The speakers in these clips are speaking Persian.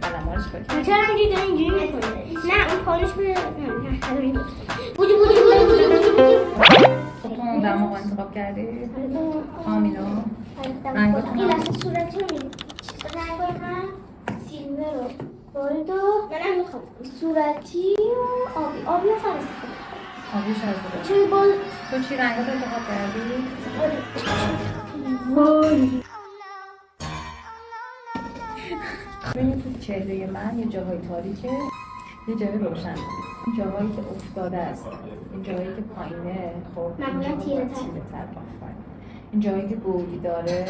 قلم‌ها رو چیکار کردی؟ چرا اینجوری میکنی؟ نه اون پانوش به بودی خب تو اون دماغ انتخاب کردی؟ کامینا رنگاتون این لحظه صورتی رو می‌بینی رنگای من سیلور و گلد و منم میخوام صورتی و آبی و فرسته آبیش از داره چون باز تو چی رنگات انتخاب کردی؟ وای ببینید تو چهره من یه جاهای تاریکه یه جای روشن این جاهایی که افتاده است این جاهایی که پایینه خب معمولا تیره تر این جایی که گودی داره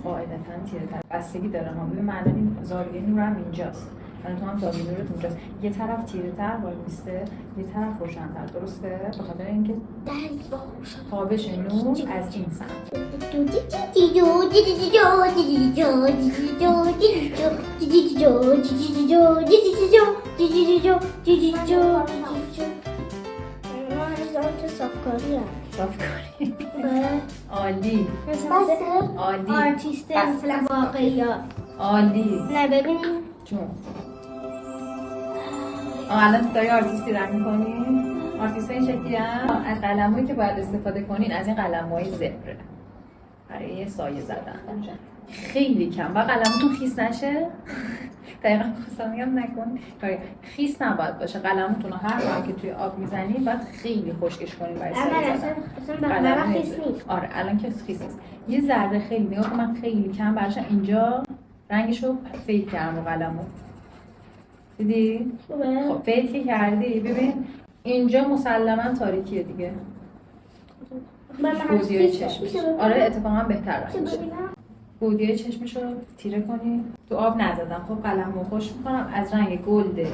قاعدتاً تیره تر بستگی داره ها ببین من الان این زاویه نورم اینجاست الان تو هم زاویه نورت اونجاست یه طرف تیره تر وای میسته یه طرف روشن‌تر درسته به خاطر اینکه تابش نور از این سمت صافکاری صافکاری عالی عالی آرتیست مثل واقعی ها عالی نه ببینیم جون الان تو داری آرتیستی رنگ می‌کنی؟ آرتیست این شکلی هم از قلمایی که باید استفاده کنین از این قلم‌های زبره برای سایه زدن خیلی کم و قلمتون خیس نشه دقیقا خواستم میگم نکن خیس نباید باشه قلمتون رو هر بار که توی آب میزنید باید خیلی خشکش کنید برای سایه زدن قلم خیس نیست آره الان که خیس نیست یه ذره خیلی نگاه کن من خیلی کم براش اینجا رنگشو فیک کردم رو قلمو دیدی؟ خب فیک کردی ببین اینجا مسلما تاریکیه دیگه گودیای چشمش آره اتفاقا بهتر رنگ میشه گودیای چشمش رو تیره کنی تو آب نزدم خب قلم رو خوش میکنم از رنگ گلد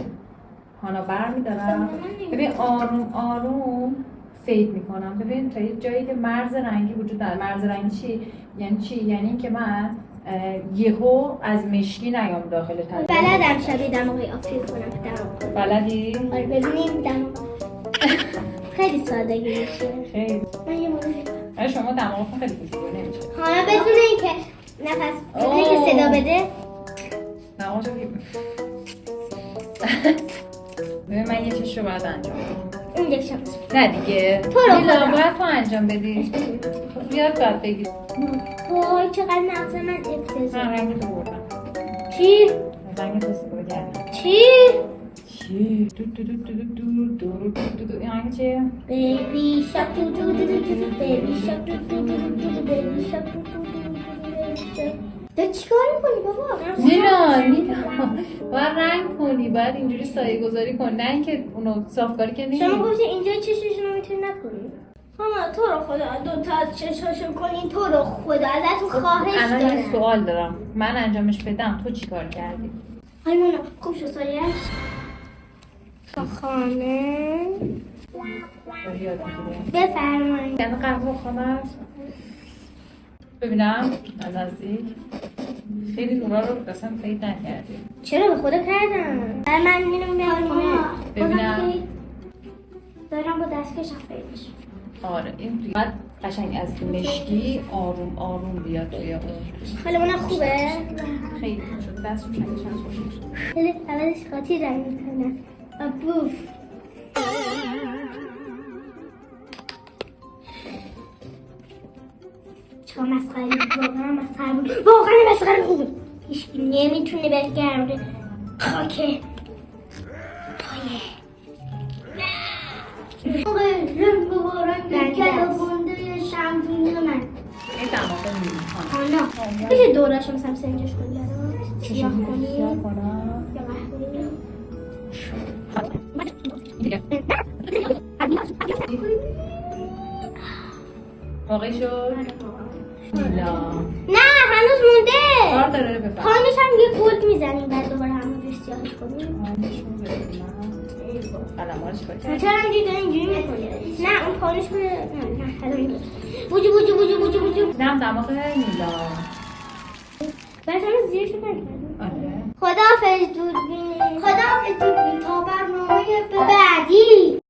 هانا بر میدارم ببین آروم آروم فید میکنم ببین تا یه جایی که مرز رنگی وجود داره مرز رنگی چی؟ یعنی اینکه من یهو از مشکی نیام داخل تر بلدم شبیه دماغی آفریق کنم بلدی؟ آره ببینیم دماغ خیلی سادگی میشه خیلی من یه مورد آره شما دماغتون خیلی کوچیکه نمیشه حالا بدون اینکه نفس بدون که صدا بده دماغشو ببین من یه چیز رو باید انجام بدم اون یک شب نه دیگه تو رو خدا باید تو انجام بدی بیاد باید بگی وای چقدر مغز من افتضاح من رنگ تو بردم چی؟ رنگ تو استفاده کردم چی؟ چی؟ دو دو دو دو دو دو دو دو این رنگ چیه؟ بیبی شاک دو دو دو دو دو بیبی شاک دو دو دو دو دو بیبی شاک دو دو دو دو تو چیکار میکنی بابا؟ نینا باید رنگ کنی باید اینجوری سایه گذاری کنی نه اینکه اونو صافکاری که نیست شما گفتی اینجا چششون رو میتونی نکنی ماما تو رو خدا دو تا چشاشون کنین تو رو خدا ازتون خواهش دارم الان یه سوال دارم من انجامش بدم تو چیکار کردی؟ ماما خوب شد سایش با خانه یاد میگیری بفرمایید یعنی قهوه خانه است ببینم از نزدیک خیلی نورا رو اصلا فید نکردی چرا به خدا کردم من اینو میارم ببینم دارم با دستکش فیدش آره این توی باید قشنگ از مشکی آروم آروم بیاد توی اون حالا اونم خوبه؟ خیلی خوب شد دست رو شنگش هم خوش میشه خیلی اولش قاطی رنگ میکنم بوف چرا مسخره واقعا مسخره بود واقعا مسخره بود هیچ نمیتونه بگرده اوکی رنگ بارنگ گلابونده شمدونی من این دماغه میخوان آنا میشه دورش مثلا سنجش کنی سیاه کنی سیاه کنم یا قهوه‌ای واقعی شد؟ نیلا نه هنوز مونده کار داره بفرم پایینش هم یه گلد میزنیم بعد دوباره همونجور سیاهش کنیم پایینشون ببینم قلم ها رو چیکار کردی؟ چرا اینجوری داره اینجوری میکنی؟ نه اون پایینش کنه نه حالا میگه بوجو نم دماغ نیلا بعد همه زیرش رو برکردیم آره خداحافظ دوربین تا برنامه بعدی